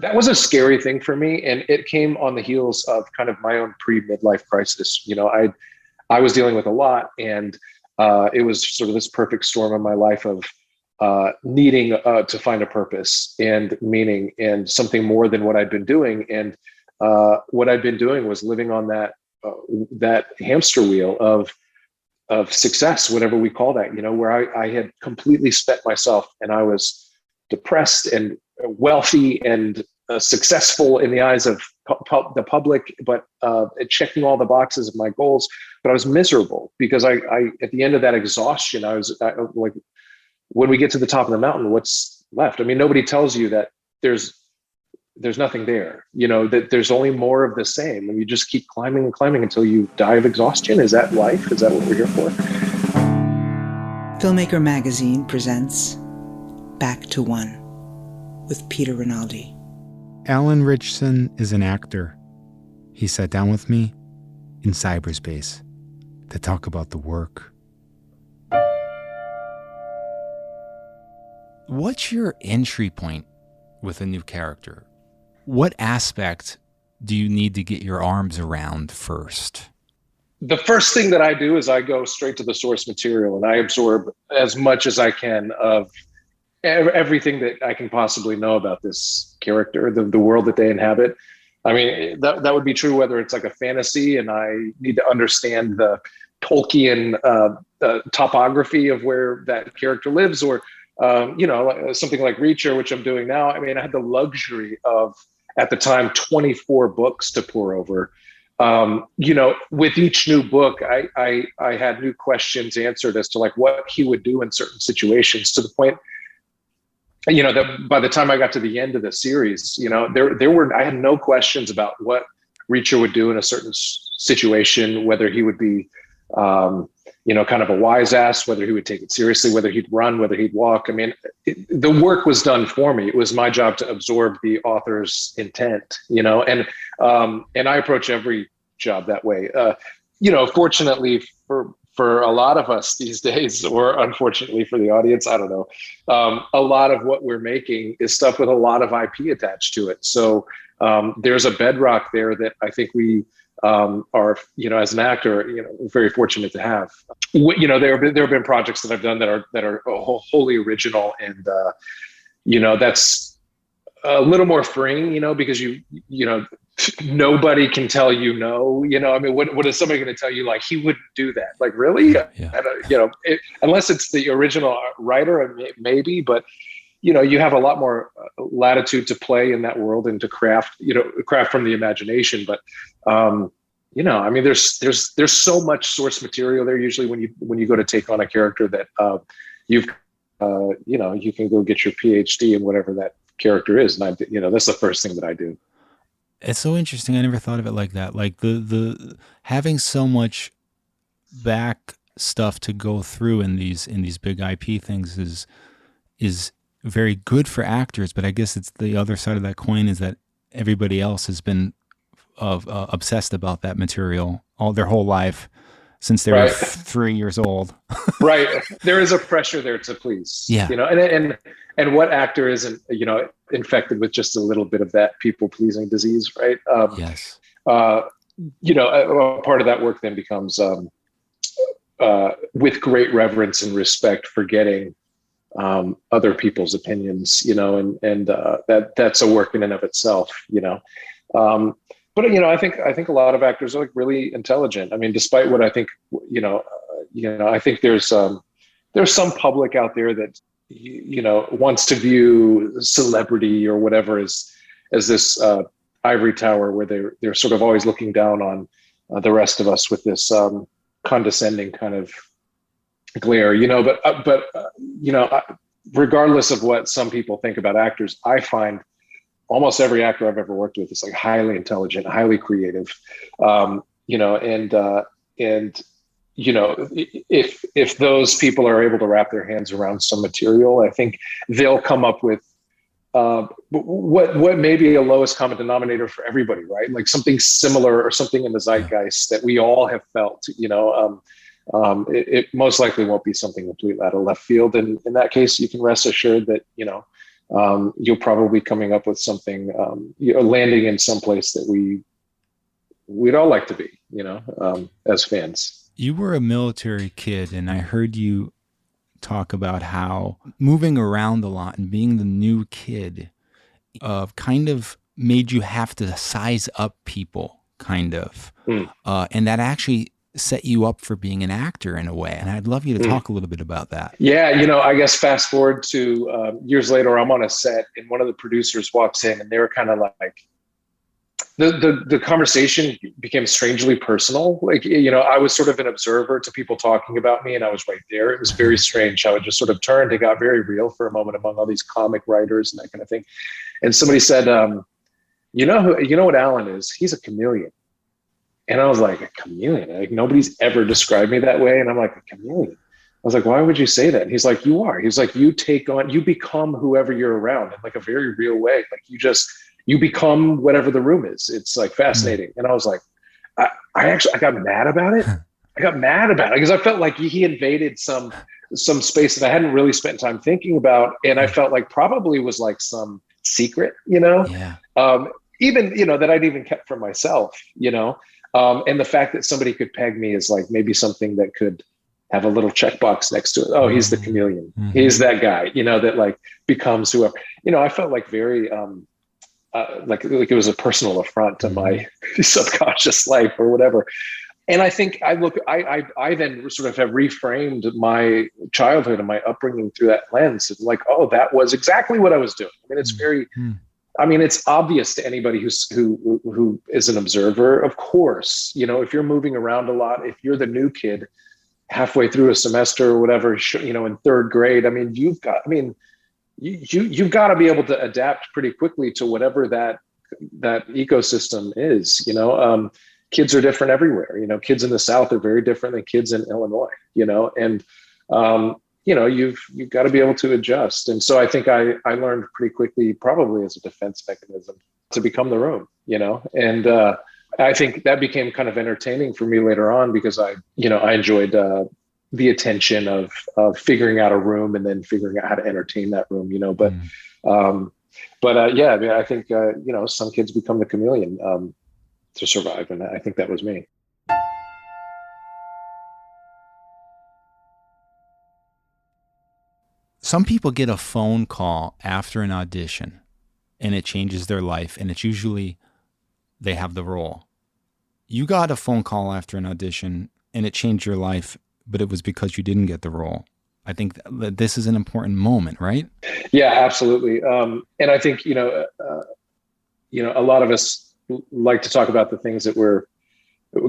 that was a scary thing for me. And it came on the heels of kind of my own pre-midlife crisis. I was dealing with a lot, and it was sort of this perfect storm in my life of needing to find a purpose and meaning and something more than what I'd been doing. And what I'd been doing was living on that hamster wheel of success, whatever we call that, where I had completely spent myself, and I was depressed and wealthy and successful in the eyes of the public, but checking all the boxes of my goals. But I was miserable because I at the end of that exhaustion, I was like, when we get to the top of the mountain, what's left? I mean, nobody tells you that there's nothing there, that there's only more of the same, and you just keep climbing and climbing until you die of exhaustion. Is that life? Is that what we're here for? Filmmaker Magazine presents Back to One with Peter Rinaldi. Alan Ritchson is an actor. He sat down with me in cyberspace to talk about the work. What's your entry point with a new character? What aspect do you need to get your arms around first? The first thing that I do is I go straight to the source material, and I absorb as much as I can of everything that I can possibly know about this character, the world that they inhabit. I mean, that would be true whether it's like a fantasy and I need to understand the Tolkien topography of where that character lives, or something like Reacher, which I'm doing now. I mean, I had the luxury of, at the time, 24 books to pour over. With each new book, I had new questions answered as to like what he would do in certain situations, to the point, that by the time I got to the end of the series, I had no questions about what Reacher would do in a certain situation, whether he would be, kind of a wise ass, whether he would take it seriously, whether he'd run, whether he'd walk. I mean, the work was done for me. It was my job to absorb the author's intent, and I approach every job that way. Fortunately for a lot of us these days, or unfortunately for the audience, I don't know, a lot of what we're making is stuff with a lot of IP attached to it. So there's a bedrock there that I think we are, as an actor, very fortunate to have. There have been projects that I've done that are wholly original, and that's a little more freeing, because nobody can tell you no. I mean, what is somebody going to tell you? Like, he wouldn't do that. Like, really? Yeah. Unless it's the original writer, maybe. But you have a lot more latitude to play in that world and to craft from the imagination. But I mean, there's so much source material there. Usually, when you go to take on a character that you can go get your PhD in whatever that character is, and that's the first thing that I do. It's so interesting. I never thought of it like that. Like the having so much back stuff to go through in these big IP things is very good for actors. But I guess it's the other side of that coin is that everybody else has been obsessed about that material all their whole life since they were 3 years old. Right. There is a pressure there to please. Yeah. And what actor isn't, infected with just a little bit of that people-pleasing disease, right? Yes. A part of that work then becomes, with great reverence and respect, forgetting other people's opinions, and that's a work in and of itself, But I think a lot of actors are like really intelligent. I mean, despite what I think, I think there's some public out there that wants to view celebrity or whatever as this ivory tower where they're sort of always looking down on the rest of us with this condescending kind of glare. But regardless of what some people think about actors, I find almost every actor I've ever worked with is like highly intelligent, highly creative, if those people are able to wrap their hands around some material, I think they'll come up with what may be a lowest common denominator for everybody, right? Like something similar or something in the zeitgeist that we all have felt. It most likely won't be something completely out of left field, and in that case, you can rest assured that you'll probably be coming up with something, landing in some place that we'd all like to be, as fans. You were a military kid, and I heard you talk about how moving around a lot and being the new kid kind of made you have to size up people, kind of. And that actually set you up for being an actor in a way. And I'd love you to talk a little bit about that. Yeah, I guess fast forward to years later, I'm on a set and one of the producers walks in and they were kind of like, the conversation became strangely personal. Like, I was sort of an observer to people talking about me and I was right there. It was very strange how it just sort of turned. It got very real for a moment among all these comic writers and that kind of thing. And somebody said, you know what Alan is? He's a chameleon. And I was like, a chameleon? Like, nobody's ever described me that way. And I'm like, a chameleon? I was like, why would you say that? And he's like, you are. He's like, you become whoever you're around in like a very real way. Like you become whatever the room is. It's like fascinating. And I was like, I got mad about it. I got mad about it because I felt like he invaded some space that I hadn't really spent time thinking about. And I felt like probably was like some secret, Yeah. Even, that I'd even kept from myself, and the fact that somebody could peg me is like maybe something that could have a little checkbox next to it. Oh, he's the chameleon. He's that guy, that like becomes whoever, I felt like very, like it was a personal affront to my subconscious life or whatever. And I think I then sort of have reframed my childhood and my upbringing through that lens. It's like, oh, that was exactly what I was doing. I mean, it's very, it's obvious to anybody who is an observer. Of course, if you're moving around a lot, if you're the new kid halfway through a semester or whatever, in third grade, you've got to be able to adapt pretty quickly to whatever that ecosystem is. Kids are different everywhere. Kids in the South are very different than kids in Illinois. And you've got to be able to adjust. And so I think I learned pretty quickly, probably as a defense mechanism, to become the room. And I think that became kind of entertaining for me later on because I enjoyed the attention of figuring out a room and then figuring out how to entertain that room. I think some kids become the chameleon to survive, and I think that was me. Some people get a phone call after an audition and it changes their life, and it's usually they have the role. You got a phone call after an audition and it changed your life, but it was because you didn't get the role. I think that this is an important moment, right? Yeah, absolutely. And I think, a lot of us like to talk about the things that we're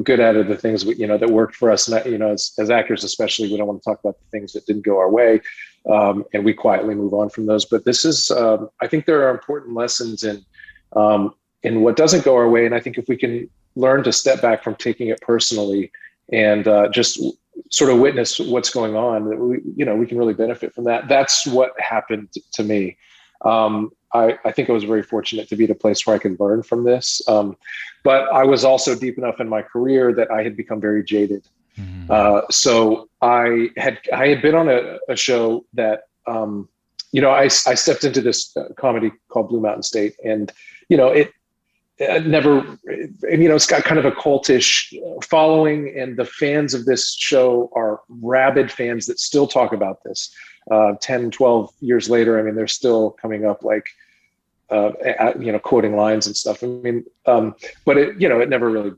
good at, or the things that worked for us. And as actors, especially, we don't want to talk about the things that didn't go our way, and we quietly move on from those. But this is, I think, there are important lessons in what doesn't go our way. And I think if we can learn to step back from taking it personally and just sort of witness what's going on, we can really benefit from that. That's what happened to me. I think I was very fortunate to be at a place where I could learn from this. But I was also deep enough in my career that I had become very jaded. So I had been on a show that, I stepped into this comedy called Blue Mountain State, and, it's got kind of a cultish following, and the fans of this show are rabid fans that still talk about this 10, 12 years later. They're still coming up like, quoting lines and stuff. But it never really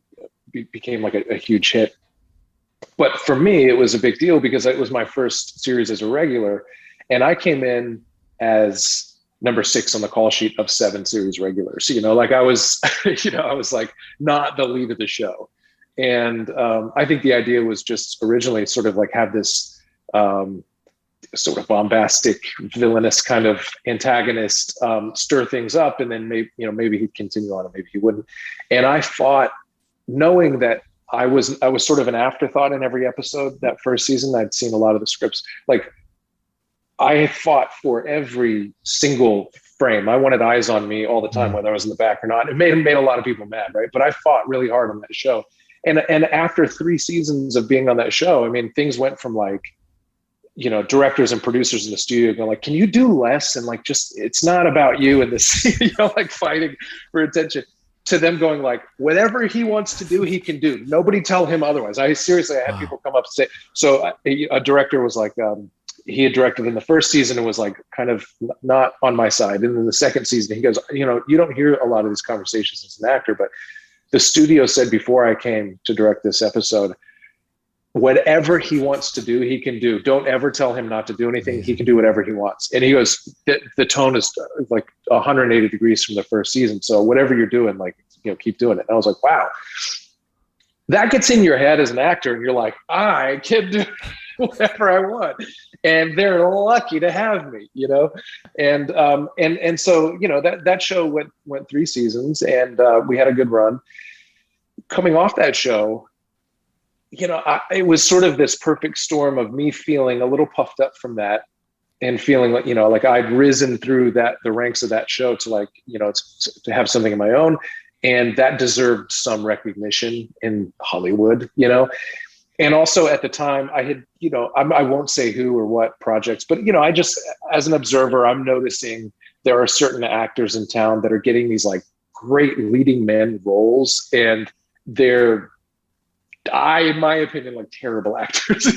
became like a huge hit. But for me, it was a big deal because it was my first series as a regular, and I came in as number 6 on the call sheet of 7 series regulars. I was, I was like not the lead of the show. And I think the idea was just originally sort of like have this sort of bombastic, villainous kind of antagonist stir things up, and then maybe he'd continue on and maybe he wouldn't. And I fought, knowing that I was sort of an afterthought in every episode. That first season, I'd seen a lot of the scripts. Like, I had fought for every single frame. I wanted eyes on me all the time, whether I was in the back or not. It made a lot of people mad, right? But I fought really hard on that show. And after 3 seasons of being on that show, things went from like, directors and producers in the studio go like, can you do less? And like, just, it's not about you in this, like fighting for attention, to them going like, whatever he wants to do, he can do. Nobody tell him otherwise. I had people come up and say, so a director was like, he had directed in the first season and was like kind of not on my side. And then the second season, he goes, you don't hear a lot of these conversations as an actor, but the studio said before I came to direct this episode, whatever he wants to do, he can do. Don't ever tell him not to do anything. He can do whatever he wants. And he goes, the tone is like 180 degrees from the first season. So whatever you're doing, like, keep doing it. And I was like, wow, that gets in your head as an actor. And you're like, I can do whatever I want. And they're lucky to have me, And so, that show went 3 seasons, and we had a good run. Coming off that show, it was sort of this perfect storm of me feeling a little puffed up from that, and feeling like, like I'd risen through the ranks of that show to like, to have something of my own, and that deserved some recognition in Hollywood, And also at the time I had, I won't say who or what projects, but, I just, as an observer, I'm noticing there are certain actors in town that are getting these like great leading men roles, and they're, in my opinion, like terrible actors.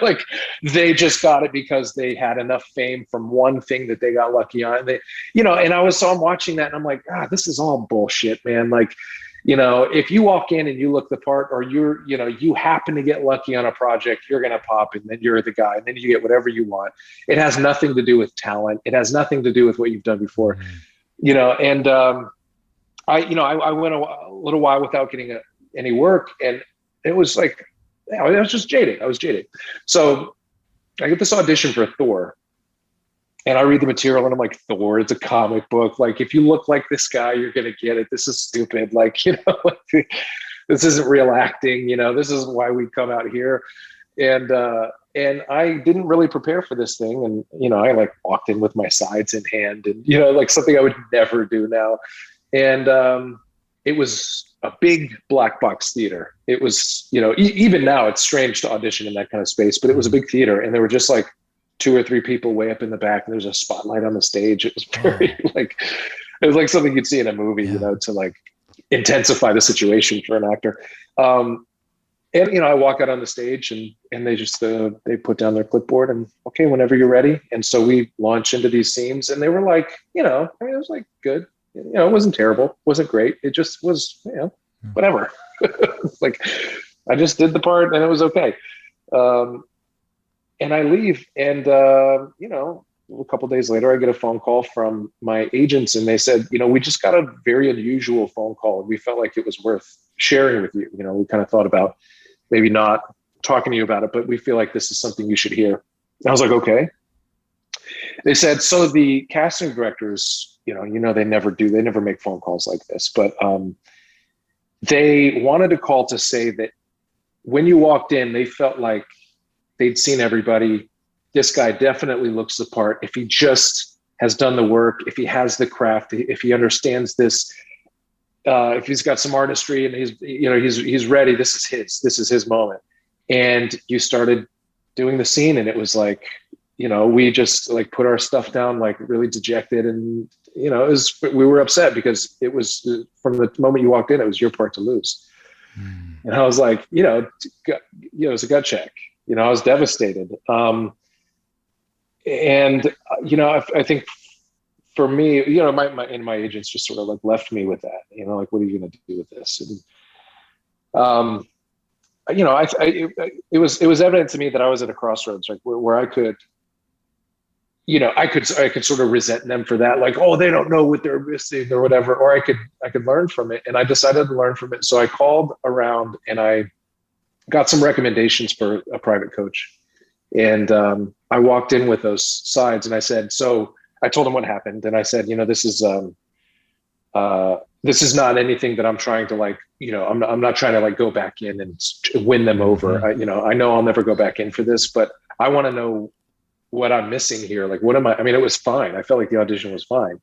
Like they just got it because they had enough fame from one thing that they got lucky on. And they, and I'm watching that and I'm like, this is all bullshit, man. Like, if you walk in and you look the part, or you happen to get lucky on a project, you're going to pop, and then you're the guy, and then you get whatever you want. It has nothing to do with talent. It has nothing to do with what you've done before, and I went a little while without getting any work, and it was like, I was just jaded. I was jaded. So I get this audition for Thor, and I read the material and I'm like, Thor, it's a comic book. Like, if you look like this guy, you're going to get it. This is stupid. Like, this isn't real acting. This isn't why we come out here. And I didn't really prepare for this thing. And, I like walked in with my sides in hand, and, like something I would never do now. And it was a big black box theater. It was, even now it's strange to audition in that kind of space, but it was a big theater, and there were just like 2 or 3 people way up in the back, and there's a spotlight on the stage. It was very it was like something you'd see in a movie, to like intensify the situation for an actor. And, I walk out on the stage, and they just, they put down their clipboard and, okay, whenever you're ready. And so we launch into these scenes, and they were like, it was like good. It wasn't terrible. It wasn't great. It just was, whatever. Like, I just did the part and it was okay. And I leave, and, a couple of days later, I get a phone call from my agents, and they said, we just got a very unusual phone call, and we felt like it was worth sharing with you. We kind of thought about maybe not talking to you about it, but we feel like this is something you should hear. And I was like, okay. They said, so the casting directors, they never make phone calls like this, but they wanted to call to say that when you walked in, they felt like they'd seen everybody. This guy definitely looks the part. If he just has done the work, if he has the craft, if he understands this, if he's got some artistry and he's ready, this is his moment. And you started doing the scene, and it was like, we just like put our stuff down, like really dejected. And, we were upset because it was, from the moment you walked in, it was your part to lose. And I was like, it was a gut check. I was devastated. I think for me, my agents just sort of like left me with that, like, what are you going to do with this? And, it was evident to me that I was at a crossroads, like where I could, I could sort of resent them for that, like, oh, they don't know what they're missing or whatever, or I could learn from it. And I decided to learn from it. So I called around and I got some recommendations for a private coach. And I walked in with those sides, and I said, so I told them what happened. And I said, this is not anything that I'm trying to like, I'm not trying to like go back in and win them over. I know I'll never go back in for this, but I want to know what I'm missing here. Like, what am I mean, it was fine. I felt like the audition was fine.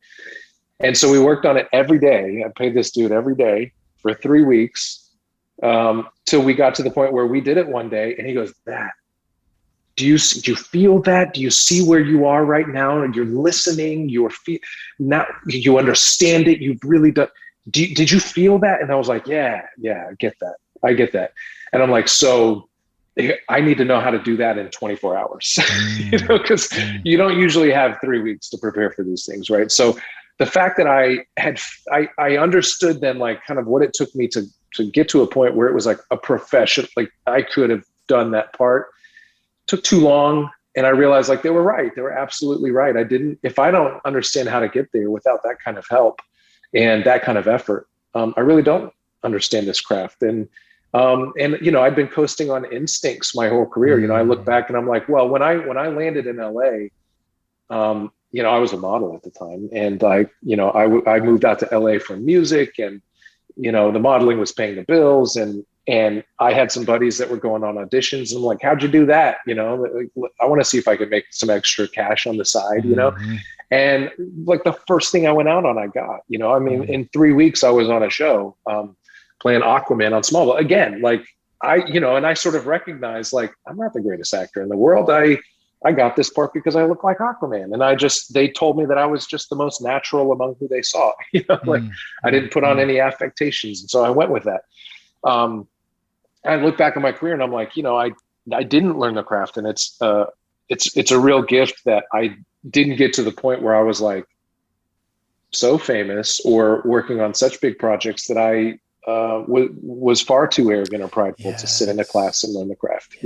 And so we worked on it every day. I paid this dude every day for 3 weeks, till we got to the point where we did it one day, and he goes, do you feel that? Do you see where you are right now? And you're listening, now you understand it. You've really done. Did you feel that? And I was like, yeah, I get that. I get that. And I'm like, so I need to know how to do that in 24 hours, because you don't usually have 3 weeks to prepare for these things. Right. So the fact that I understood then, like, kind of what it took me to get to a point where it was like a profession, like I could have done that part, took too long. And I realized, like, they were right. They were absolutely right. If I don't understand how to get there without that kind of help and that kind of effort, I really don't understand this craft. And I've been coasting on instincts my whole career. I look back and I'm like, well, when I landed in LA, I was a model at the time, and I moved out to LA for music, and the modeling was paying the bills, and I had some buddies that were going on auditions, and I'm like, how'd you do that? I want to see if I could make some extra cash on the side, and like the first thing I went out on, I got, in 3 weeks I was on a show, playing Aquaman on Smallville again. Like and I sort of recognized, like, I'm not the greatest actor in the world. I got this part because I look like Aquaman, and they told me that I was just the most natural among who they saw. Like I didn't put on any affectations, and so I went with that. I look back on my career and I'm like, I didn't learn the craft, and it's a real gift that I didn't get to the point where I was like so famous or working on such big projects that I was far too arrogant or prideful to sit in a class and learn the craft.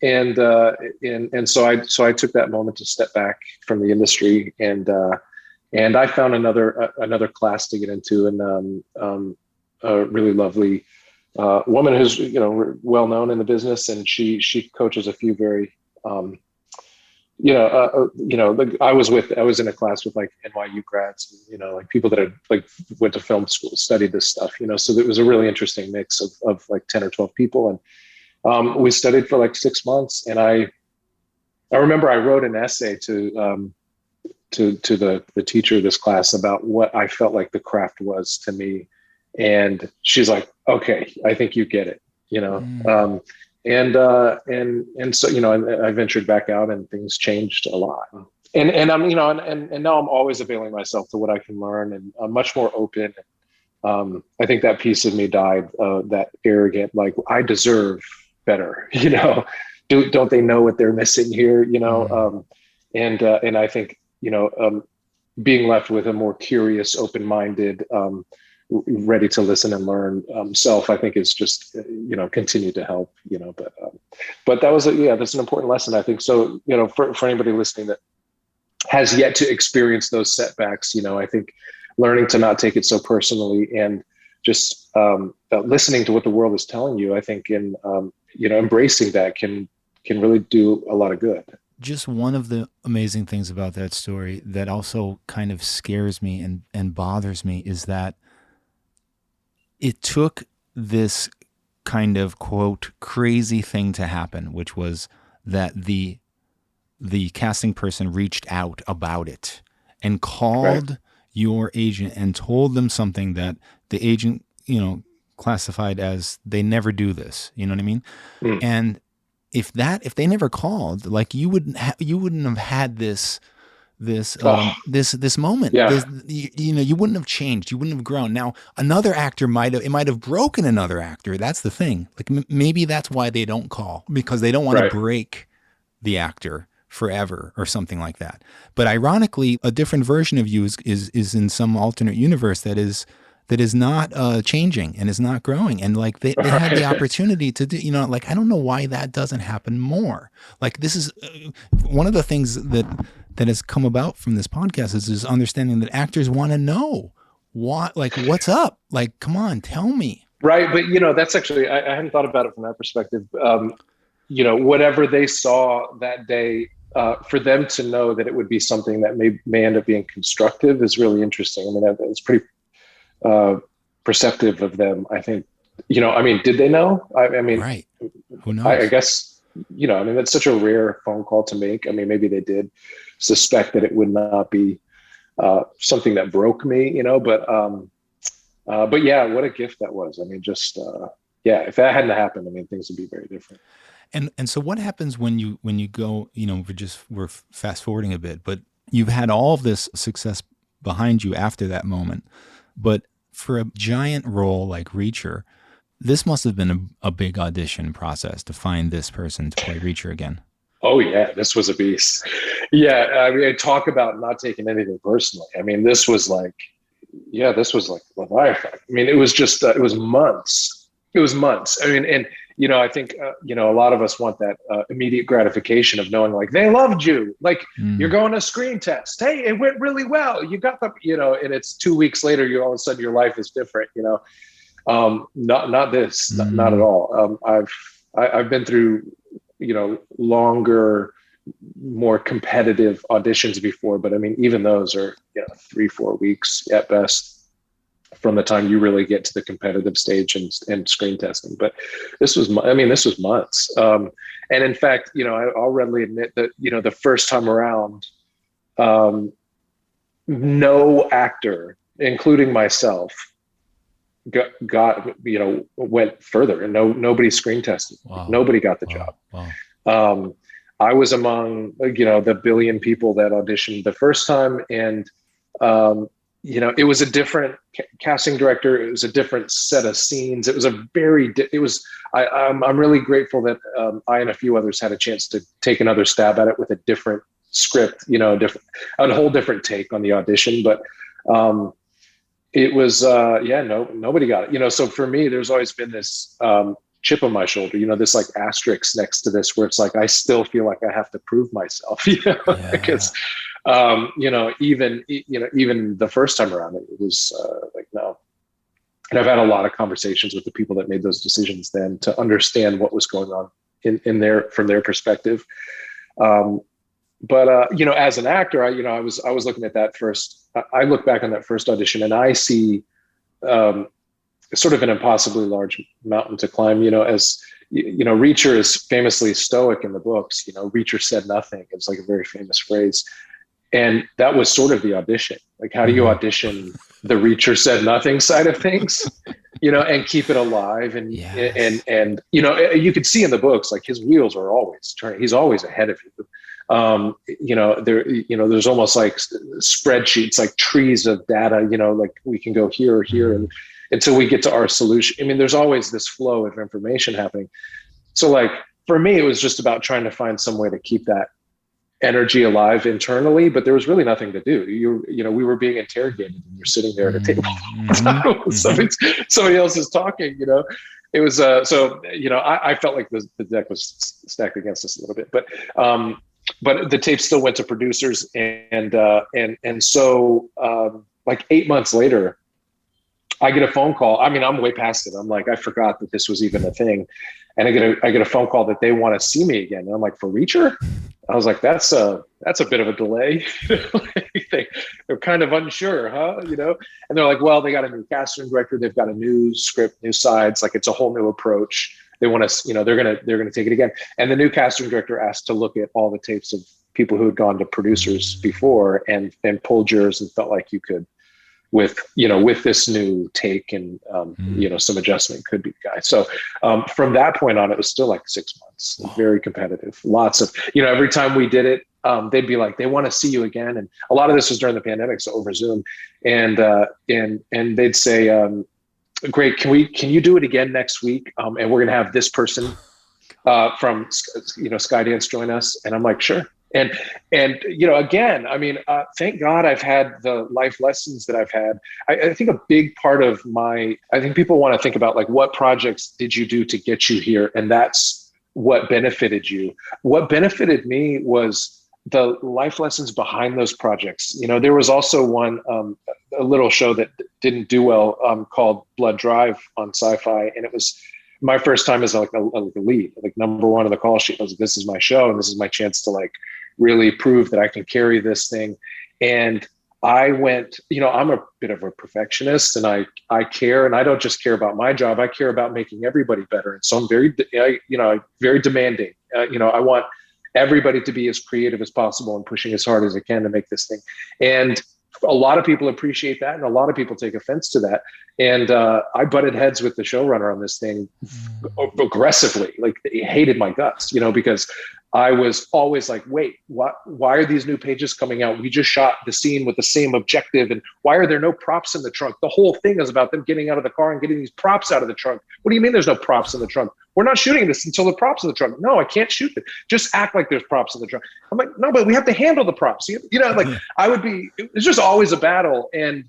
And so I took that moment to step back from the industry, and I found another class to get into, and a really lovely woman who's well known in the business, and she coaches a few very I was in a class with like NYU grads, like people that had like went to film school, studied this stuff, so it was a really interesting mix of like 10 or 12 people, and we studied for like 6 months, and I remember I wrote an essay to the teacher of this class about what I felt like the craft was to me. And she's like, okay, I think you get it, and so, I ventured back out, and things changed a lot. And I'm, and now I'm always availing myself to what I can learn, and I'm much more open. I think that piece of me died, that arrogant, like, I deserve better, don't they know what they're missing here, and I think, being left with a more curious, open-minded, ready to listen and learn self, I think is just, continue to help, but that was that's an important lesson, I think. So, for anybody listening that has yet to experience those setbacks, I think learning to not take it so personally, and just listening to what the world is telling you, I think, and embracing that can really do a lot of good. Just one of the amazing things about that story that also kind of scares me and bothers me is that it took this kind of, quote, crazy thing to happen, which was that the casting person reached out about it and called your agent and told them something that the agent, classified as, they never do this. You know what I mean? And if they never called, like, you wouldn't have had this moment. Yeah. You wouldn't have changed. You wouldn't have grown. Now, another actor might have broken another actor. That's the thing. Like, maybe that's why they don't call, because they don't want to break the actor forever or something like that. But ironically, a different version of you is in some alternate universe that is not changing and is not growing. And like they had the opportunity to do, like, I don't know why that doesn't happen more. Like, this is one of the things that has come about from this podcast is understanding that actors want to know what's up? Like, come on, tell me. Right. But, that's actually, I hadn't thought about it from that perspective. Whatever they saw that day, for them to know that it would be something that may end up being constructive is really interesting. I mean, it's pretty perceptive of them, I think. Did they know? I mean, right. Who knows? I guess, that's such a rare phone call to make. I mean, maybe they did suspect that it would not be something that broke me, but yeah, what a gift that was. I mean, just, if that hadn't happened, I mean, things would be very different. And so what happens when you go, we're fast forwarding a bit, but you've had all of this success behind you after that moment. But for a giant role like Reacher, this must have been a big audition process to find this person to play Reacher again. Oh yeah, this was a beast. Yeah, I mean, I talk about not taking anything personally. I mean, this was like Leviathan. I mean, it was just it was months. It was months. I mean, and I think a lot of us want that immediate gratification of knowing like they loved you, like you're going to screen test. Hey, it went really well. You got the, and it's 2 weeks later, you all of a sudden your life is different. Not this, not at all. I've been through longer, more competitive auditions before, but I mean, even those are 3-4 weeks at best from the time you really get to the competitive stage and screen testing. But this was months. And in fact, I'll readily admit that, the first time around, no actor, including myself, went further, and nobody screen tested. Wow. Nobody got the job. Wow. I was among, the billion people that auditioned the first time. And, it was a different casting director. It was a different set of scenes. It was I'm really grateful that I and a few others had a chance to take another stab at it with a different script, a whole different take on the audition. But it was, nobody got it. So for me, there's always been this chip on my shoulder, this like asterisk next to this, where it's like I still feel like I have to prove myself, because even the first time around, it was like no. And I've had a lot of conversations with the people that made those decisions then to understand what was going on from their perspective. But as an actor, I was looking at that first. I look back on that first audition, and I see sort of an impossibly large mountain to climb. As Reacher is famously stoic in the books. Reacher said nothing. It's like a very famous phrase, and that was sort of the audition. Like, how do you audition the Reacher said nothing side of things? And keep it alive, and yes. and you could see in the books, like his wheels are always turning. He's always ahead of you. There's almost like spreadsheets, like trees of data, like we can go here or here, and until we get to our solution. I mean, there's always this flow of information happening. So like, for me, it was just about trying to find some way to keep that energy alive internally, but there was really nothing to do. We were being interrogated, and you're sitting there at a table. Somebody else is talking, it was, I felt like the deck was stacked against us a little bit, but the tape still went to producers, and so like 8 months later, I get a phone call. I mean, I'm way past it. I'm like, I forgot that this was even a thing. And I get a phone call that they want to see me again. And I'm like, for Reacher? I was like, that's a bit of a delay. They're kind of unsure, huh? And they're like, well, they got a new casting director. They've got a new script, new sides. Like, it's a whole new approach. They want to, they're going to take it again. And the new casting director asked to look at all the tapes of people who had gone to producers before and pulled yours, and felt like you could, with this new take and some adjustment, could be the guy. So from that point on, it was still like 6 months. Very competitive. Lots of, every time we did it, they'd be like, they want to see you again. And a lot of this was during the pandemic, so over Zoom, and they'd say, great, can you do it again next week? And we're gonna have this person from Skydance join us. And I'm like, sure. And again, I mean, thank God I've had the life lessons that I've had. I think a big part of I think people want to think about, like, what projects did you do to get you here? And that's what benefited you. What benefited me was the life lessons behind those projects. There was also one, a little show that didn't do well, called Blood Drive on Sci-Fi. And it was my first time as like a lead, like number one on the call sheet. I was like, this is my show, and this is my chance to like really prove that I can carry this thing. And I went, I'm a bit of a perfectionist, and I care, and I don't just care about my job. I care about making everybody better. And so I'm very demanding. I want everybody to be as creative as possible and pushing as hard as I can to make this thing. And a lot of people appreciate that, and a lot of people take offense to that. And I butted heads with the showrunner on this thing aggressively. Like, he hated my guts, because I was always like, wait, why are these new pages coming out? We just shot the scene with the same objective. And why are there no props in the trunk? The whole thing is about them getting out of the car and getting these props out of the trunk. What do you mean there's no props in the trunk? We're not shooting this until the props in the trunk. No, I can't shoot it. Just act like there's props in the trunk. I'm like, no, but we have to handle the props. It was just always a battle. And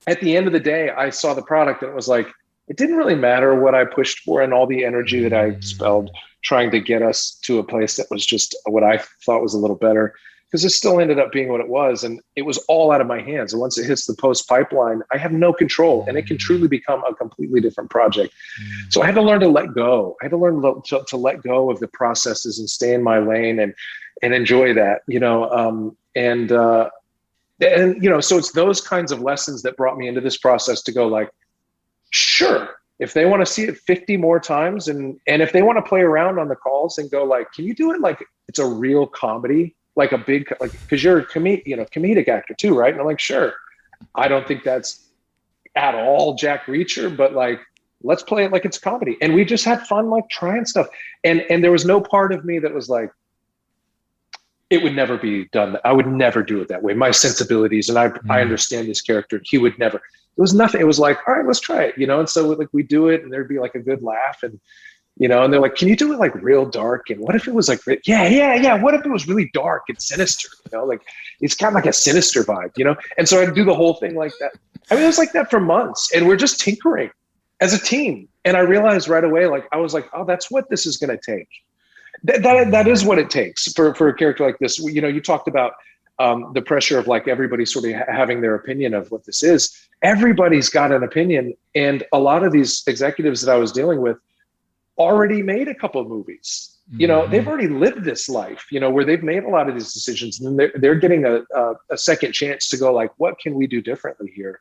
at the end of the day, I saw the product and it was like, it didn't really matter what I pushed for and all the energy that I expelled trying to get us to a place that was just what I thought was a little better, because it still ended up being what it was. And it was all out of my hands. And once it hits the post pipeline, I have no control, and it can truly become a completely different project. So I had to learn to let go. I had to learn to let go of the processes and stay in my lane and enjoy that, so it's those kinds of lessons that brought me into this process to go like, sure, if they want to see it 50 more times, and if they want to play around on the calls and go like, can you do it like it's a real comedy, like a big, like, because you're a comedic actor too, right? And I'm like, sure. I don't think that's at all Jack Reacher, but like, let's play it like it's comedy. And we just had fun, like trying stuff. And there was no part of me that was like, it would never be done. I would never do it that way. My sensibilities, and I understand this character. He would never. It was nothing. It was like, all right, let's try it, And so like we do it, and there'd be like a good laugh, and and they're like, can you do it like real dark? And what if it was like, yeah. What if it was really dark and sinister? Like it's kind of like a sinister vibe, And so I'd do the whole thing like that. I mean, it was like that for months, and we're just tinkering as a team. And I realized right away, like I was like, oh, that's what this is going to take. That is what it takes for a character like this. You talked about the pressure of like everybody sort of having their opinion of what this is. Everybody's got an opinion, and a lot of these executives that I was dealing with already made a couple of movies. They've already lived this life, where they've made a lot of these decisions, and they're getting a second chance to go like, what can we do differently here?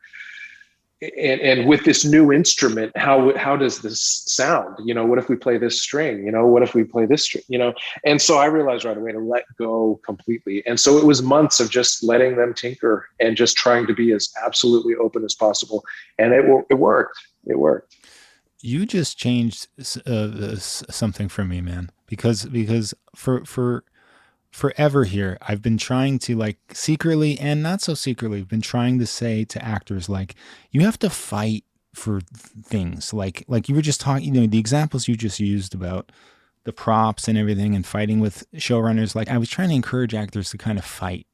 And with this new instrument, how does this sound? What if we play this string? What if we play this string? And so I realized right away to let go completely. And so it was months of just letting them tinker and just trying to be as absolutely open as possible. And it worked. It worked. You just changed something for me, man, because for forever here, I've been trying to, like, secretly and not so secretly, been trying to say to actors, like, you have to fight for things. Like you were just talking, the examples you just used about the props and everything and fighting with showrunners. Like, I was trying to encourage actors to kind of fight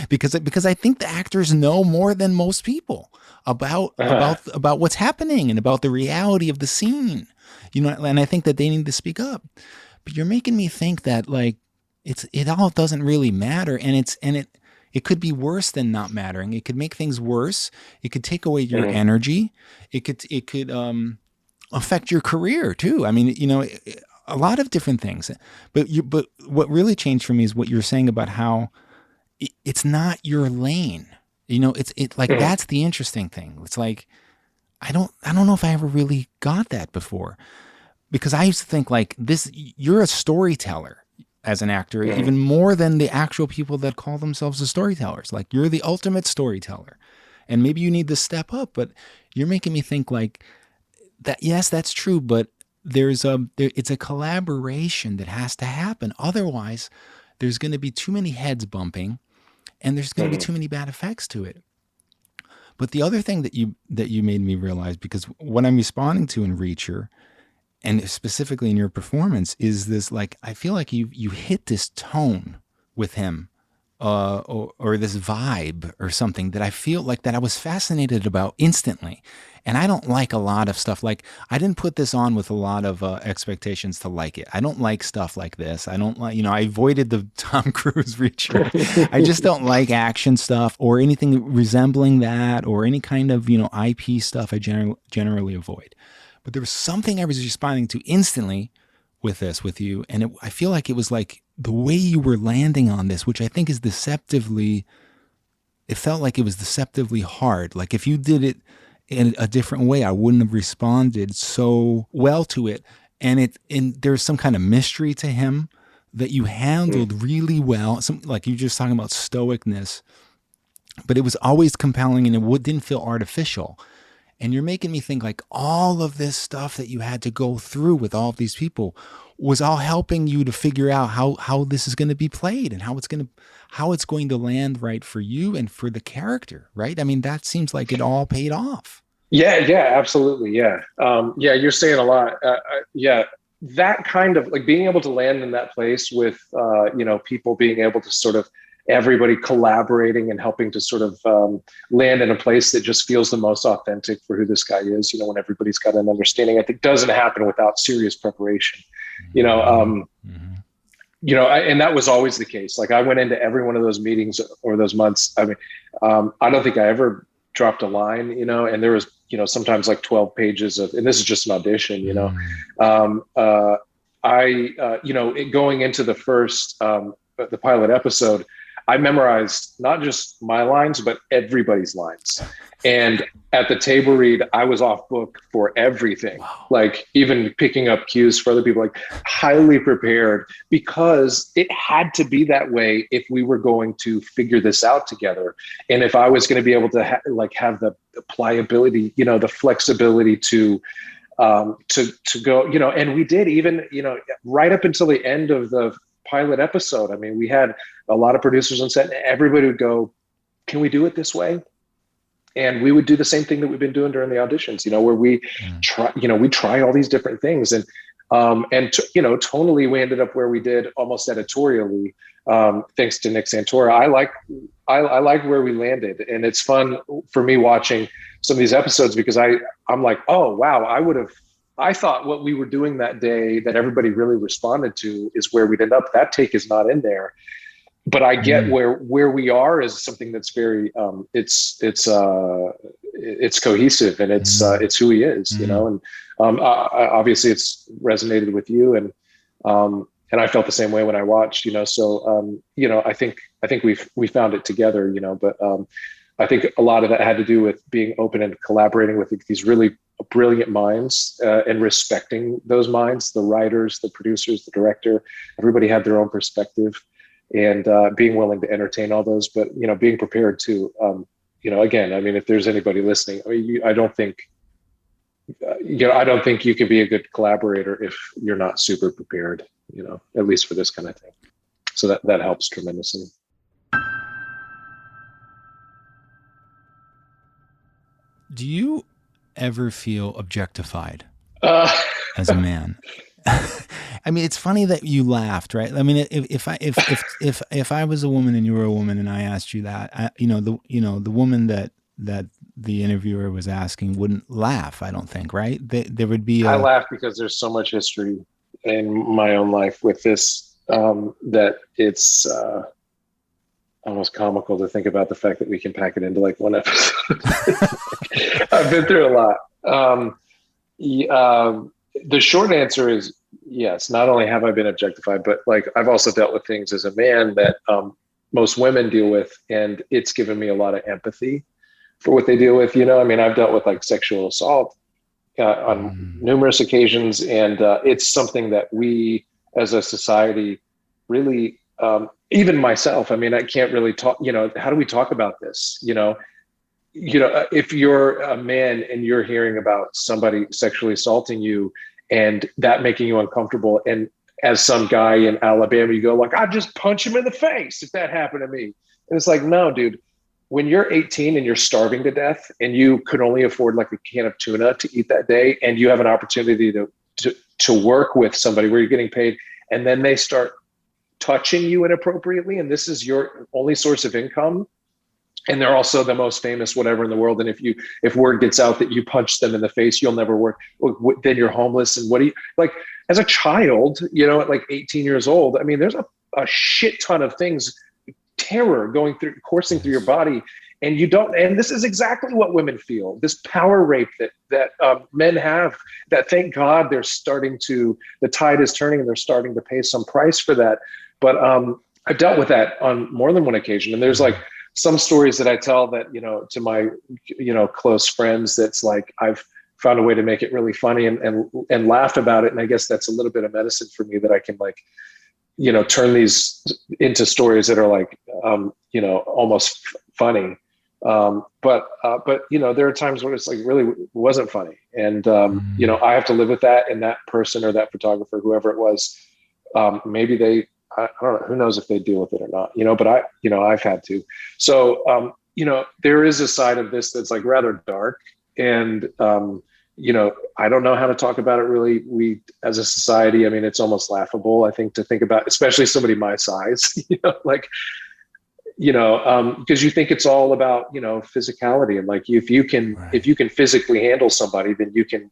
because I think the actors know more than most people about what's happening and about the reality of the scene, and I think that they need to speak up. But you're making me think that, like, it all doesn't really matter, and it could be worse than not mattering. It could make things worse. It could take away your energy. It could affect your career too. I mean, a lot of different things. But what really changed for me is what you're saying about how it's not your lane. It's like that's the interesting thing. It's like I don't know if I ever really got that before, because I used to think like this. You're a storyteller as an actor, even more than the actual people that call themselves the storytellers. Like, you're the ultimate storyteller, and maybe you need to step up, but you're making me think like that. Yes, that's true. But it's a collaboration that has to happen. Otherwise there's going to be too many heads bumping, and there's going to be too many bad effects to it. But the other thing that you made me realize, because what I'm responding to in Reacher, and specifically in your performance, is this, like, I feel like you hit this tone with him, or this vibe or something that I feel like that I was fascinated about instantly. And I don't like a lot of stuff. Like, I didn't put this on with a lot of expectations to like it. I don't like stuff like this. I don't like, I avoided the Tom Cruise Reacher. I just don't like action stuff or anything resembling that, or any kind of, IP stuff I generally avoid. But there was something I was responding to instantly with you. And I feel like it was like the way you were landing on this, which I think is it felt like it was deceptively hard. Like, if you did it in a different way, I wouldn't have responded so well to it. And there's some kind of mystery to him that you handled really well. Like you were just talking about stoicness. but it was always compelling and didn't feel artificial. And you're making me think like all of this stuff that you had to go through with all of these people was all helping you to figure out how this is going to be played and how it's going to land right for you and for the character, right? I mean, that seems like it all paid off. Yeah, absolutely. Yeah. Yeah, you're saying a lot. Yeah, that kind of like being able to land in that place with, people being able to sort of everybody collaborating and helping to sort of land in a place that just feels the most authentic for who this guy is, when everybody's got an understanding, I think doesn't happen without serious preparation, and that was always the case. Like I went into every one of those meetings or those months. I mean, I don't think I ever dropped a line, and there was, sometimes like 12 pages of, and this is just an audition, going into the first, the pilot episode, I memorized not just my lines, but everybody's lines. And at the table read, I was off book for everything. Wow. Like even picking up cues for other people, like highly prepared, because it had to be that way if we were going to figure this out together. And if I was going to be able to have the pliability, the flexibility to go, and we did even, right up until the end of the pilot episode. I mean, we had a lot of producers on set and everybody would go, can we do it this way? And we would do the same thing that we've been doing during the auditions, where we try, we try all these different things. And tonally, we ended up where we did almost editorially, thanks to Nick Santora. I like where we landed. And it's fun for me watching some of these episodes because I'm like, oh, wow, I thought what we were doing that day that everybody really responded to is where we'd end up. That take is not in there. But I get where we are is something that's very it's cohesive and it's who he is, and obviously it's resonated with you and I felt the same way when I watched, so I think we found it together, but I think a lot of that had to do with being open and collaborating with these really brilliant minds and respecting those minds, the writers, the producers, the director. Everybody had their own perspective. And being willing to entertain all those, but being prepared to, again, I mean, if there's anybody listening, I mean, I don't think you can be a good collaborator if you're not super prepared, at least for this kind of thing. So that helps tremendously. Do you ever feel objectified as a man? I mean, it's funny that you laughed, right? I mean, if I was a woman and you were a woman and I asked you that, the woman that the interviewer was asking wouldn't laugh. I don't think, right? There would be. I laugh because there's so much history in my own life with this that it's almost comical to think about the fact that we can pack it into like one episode. I've been through a lot. The short answer is yes. Not only have I been objectified, but like I've also dealt with things as a man that most women deal with, and it's given me a lot of empathy for what they deal with. I mean, I've dealt with like sexual assault on numerous occasions, and it's something that we as a society really, even myself, I mean, I can't really talk, how do we talk about this? If you're a man and you're hearing about somebody sexually assaulting you and that making you uncomfortable, and as some guy in Alabama, you go like, I'd just punch him in the face if that happened to me. And it's like, no, dude, when you're 18 and you're starving to death and you could only afford like a can of tuna to eat that day, and you have an opportunity to work with somebody where you're getting paid, and then they start touching you inappropriately, and this is your only source of income, and they're also the most famous whatever in the world, and if word gets out that you punched them in the face, you'll never work, then you're homeless. And what do you, like, as a child, at like 18 years old, I mean, there's a shit ton of things, terror coursing through your body, and you don't, and this is exactly what women feel, this power rape that men have, that thank God the tide is turning and they're starting to pay some price for that. But I've dealt with that on more than one occasion. And there's like some stories that I tell that, to my, close friends, that's like, I've found a way to make it really funny and laugh about it. And I guess that's a little bit of medicine for me, that I can like, turn these into stories that are like, almost funny. But there are times when it's like really wasn't funny, and I have to live with that. And that person or that photographer, whoever it was, maybe I don't know, who knows if they deal with it or not, but I've had to. So, there is a side of this that's like rather dark, and, I don't know how to talk about it really. We, as a society, I mean, it's almost laughable, I think, to think about, especially somebody my size, like, because you think it's all about, physicality, and like, if you can physically handle somebody, then you can,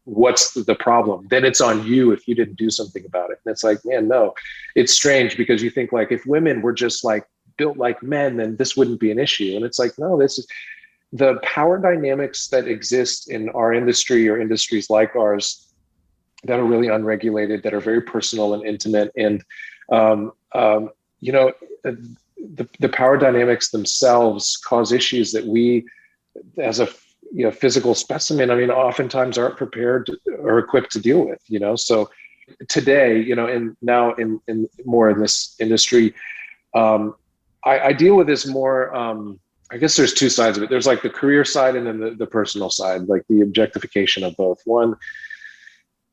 what's the problem? Then it's on you if you didn't do something about it. And it's like, man, no, it's strange, because you think like, if women were just like built like men, then this wouldn't be an issue. And it's like, no, this is the power dynamics that exist in our industry or industries like ours that are really unregulated, that are very personal and intimate. And, the power dynamics themselves cause issues that we, as a physical specimen, I mean, oftentimes aren't prepared or equipped to deal with. So today, and now in more in this industry, I deal with this more. I guess there's two sides of it. There's like the career side, and then the personal side, like the objectification of both. One,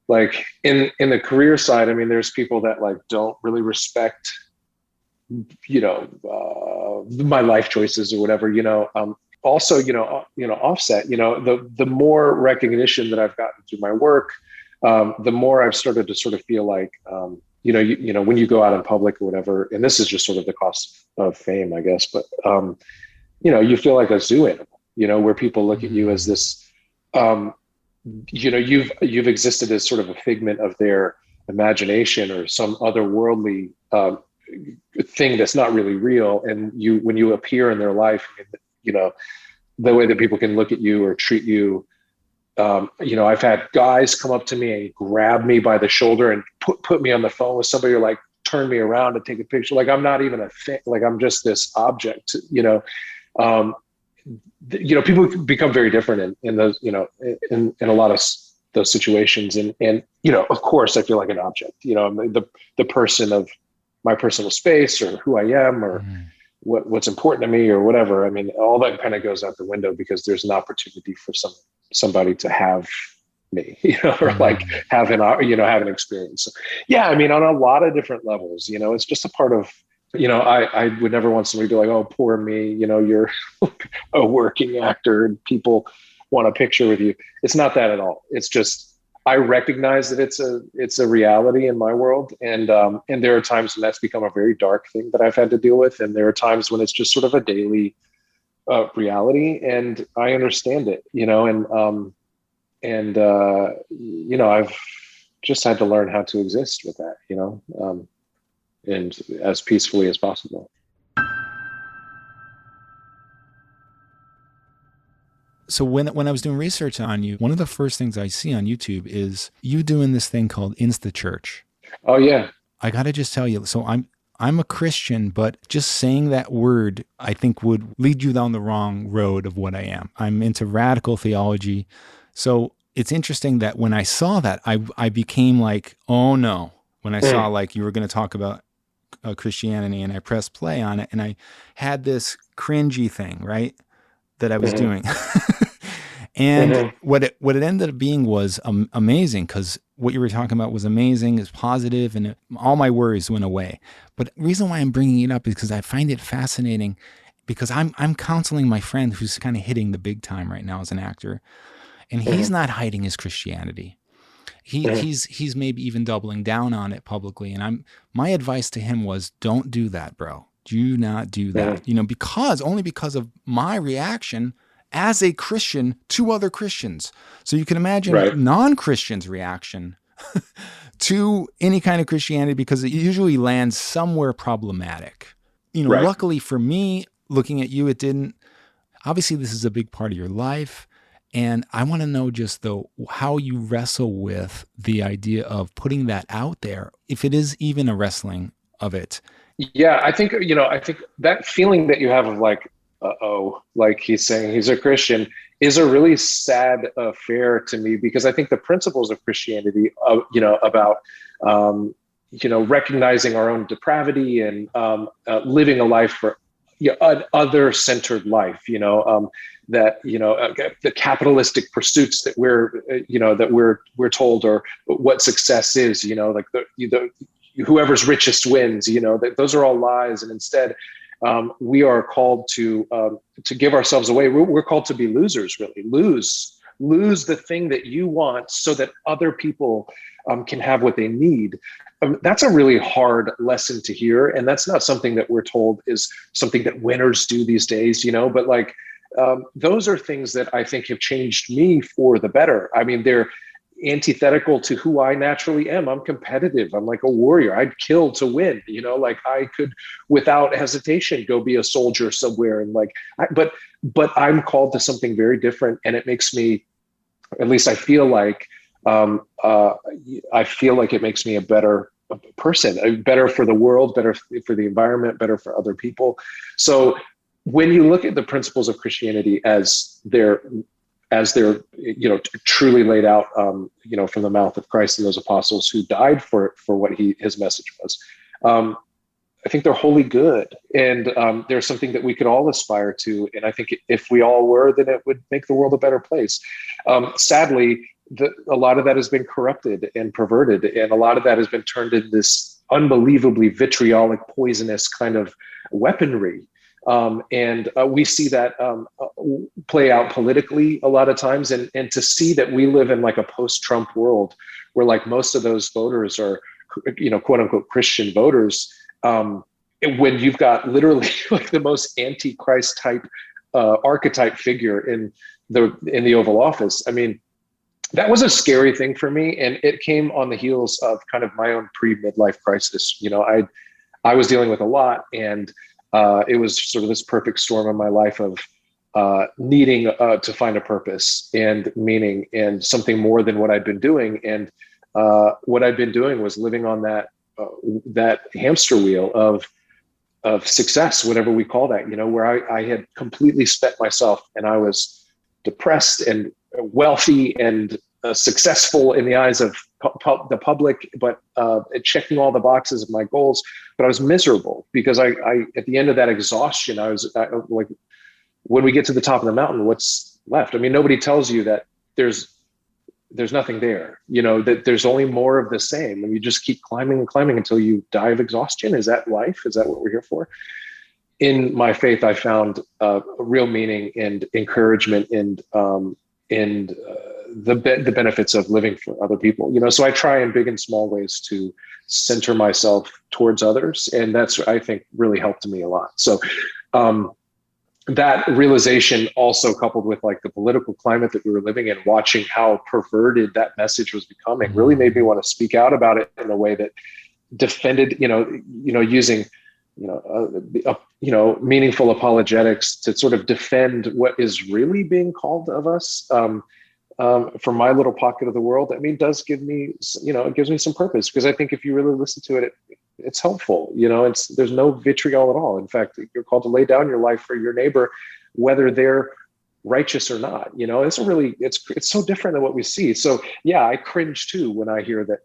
like in the career side, I mean, there's people that like don't really respect my life choices or whatever, also, offset, the more recognition that I've gotten through my work, the more I've started to sort of feel like, when you go out in public or whatever, and this is just sort of the cost of fame, I guess, but, you feel like a zoo animal, where people look at you as this, you've existed as sort of a figment of their imagination or some otherworldly, thing that's not really real. And when you appear in their life, the way that people can look at you or treat you, I've had guys come up to me and grab me by the shoulder and put me on the phone with somebody, or like turn me around to take a picture. Like I'm not even a thing, like I'm just this object, people become very different in those, in a lot of those situations. And, of course I feel like an object, I'm the person of my personal space, or who I am, or what's important to me, or whatever. I mean, all that kind of goes out the window, because there's an opportunity for somebody to have me, or like have an experience. So, yeah, I mean, on a lot of different levels, it's just a part of, I would never want somebody to be like, oh, poor me, you're a working actor and people want a picture with you. It's not that at all. It's just, I recognize that it's a reality in my world. And there are times when that's become a very dark thing that I've had to deal with. And there are times when it's just sort of a daily reality, and I understand it, I've just had to learn how to exist with that, and as peacefully as possible. So when I was doing research on you, one of the first things I see on YouTube is you doing this thing called Insta Church. Oh yeah. I got to just tell you, so I'm a Christian, but just saying that word, I think, would lead you down the wrong road of what I am. I'm into radical theology. So it's interesting that when I saw that, I became like, oh no. When I saw like you were going to talk about Christianity, and I pressed play on it, and I had this cringy thing, right, that I was doing. And what it ended up being was amazing, because what you were talking about was amazing, is positive, and all my worries went away. But the reason why I'm bringing it up is because I find it fascinating, because I'm counseling my friend who's kind of hitting the big time right now as an actor, and he's not hiding his Christianity. He's maybe even doubling down on it publicly. And my advice to him was, don't do that, bro. Do not do that. Only because of my reaction as a Christian to other Christians. So you can imagine non-Christians' reaction to any kind of Christianity, because it usually lands somewhere problematic. Luckily for me, looking at you, it didn't. Obviously, this is a big part of your life. And I want to know just, though, how you wrestle with the idea of putting that out there, if it is even a wrestling of it. Yeah, I think that feeling that you have of like, like he's saying he's a Christian, is a really sad affair to me, because I think the principles of Christianity, about, recognizing our own depravity and living a life an other-centered life, that the capitalistic pursuits that we're told, or what success is, like the whoever's richest wins, that those are all lies. And instead, we are called to give ourselves away. We're called to be losers, really. Lose the thing that you want so that other people can have what they need. That's a really hard lesson to hear. And that's not something that we're told is something that winners do these days, but like, those are things that I think have changed me for the better. I mean, they're antithetical to who I naturally am. I'm competitive. I'm like a warrior. I'd kill to win, like I could without hesitation go be a soldier somewhere. And like, but I'm called to something very different. And it makes me, at least I feel like it makes me a better person, better for the world, better for the environment, better for other people. So when you look at the principles of Christianity as they're truly laid out, from the mouth of Christ and those apostles who died for what his message was, I think they're wholly good, and there's something that we could all aspire to. And I think if we all were, then it would make the world a better place. Sadly, a lot of that has been corrupted and perverted, and a lot of that has been turned into this unbelievably vitriolic, poisonous kind of weaponry. And we see that play out politically a lot of times, and to see that we live in like a post-Trump world where like most of those voters are, quote unquote Christian voters. When you've got literally like the most anti-Christ type archetype figure in the Oval Office. I mean, that was a scary thing for me, and it came on the heels of kind of my own pre-midlife crisis. I was dealing with a lot, and it was sort of this perfect storm in my life of needing to find a purpose and meaning and something more than what I'd been doing. And what I'd been doing was living on that hamster wheel of success, whatever we call that, where I had completely spent myself, and I was depressed and wealthy and successful in the eyes of the public, but checking all the boxes of my goals. But I was miserable because I at the end of that exhaustion, I was like, when we get to the top of the mountain, what's left? I mean, nobody tells you that there's nothing there, that there's only more of the same, and you just keep climbing and climbing until you die of exhaustion. Is that life? Is that what we're here for? In my faith, I found a real meaning and encouragement and the benefits of living for other people. So I try in big and small ways to center myself towards others, and that's, I think, really helped me a lot. So that realization, also coupled with like the political climate that we were living in, watching how perverted that message was becoming, really made me want to speak out about it in a way that defended, using meaningful apologetics to sort of defend what is really being called of us. From my little pocket of the world, it does give me, it gives me some purpose, because I think if you really listen to it, it's helpful. There's no vitriol at all. In fact, you're called to lay down your life for your neighbor, whether they're righteous or not. It's so different than what we see. So yeah, I cringe too when I hear that.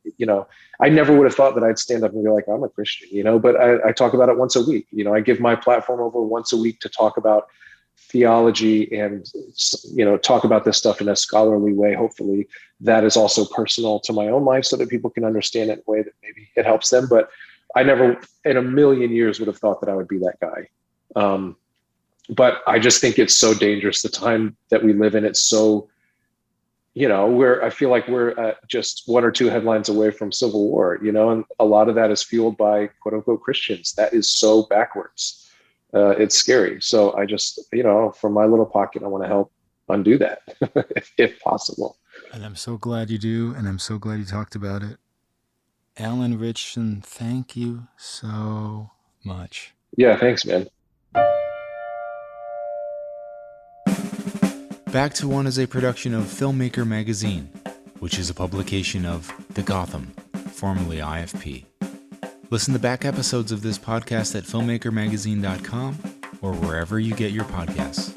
I never would have thought that I'd stand up and be like, I'm a Christian, but I talk about it once a week. I give my platform over once a week to talk about theology and talk about this stuff in a scholarly way. Hopefully that is also personal to my own life, so that people can understand it in a way that maybe it helps them. But I never in a million years would have thought that I would be that guy. But I just think it's so dangerous, the time that we live in. It's so, I feel like we're just one or two headlines away from civil war, and a lot of that is fueled by quote unquote Christians. That is so backwards. It's scary. So I just, from my little pocket, I want to help undo that if possible. And I'm so glad you do. And I'm so glad you talked about it. Alan Ritchson, thank you so much. Yeah, thanks, man. Back to One is a production of Filmmaker Magazine, which is a publication of The Gotham, formerly IFP. Listen to back episodes of this podcast at filmmakermagazine.com or wherever you get your podcasts.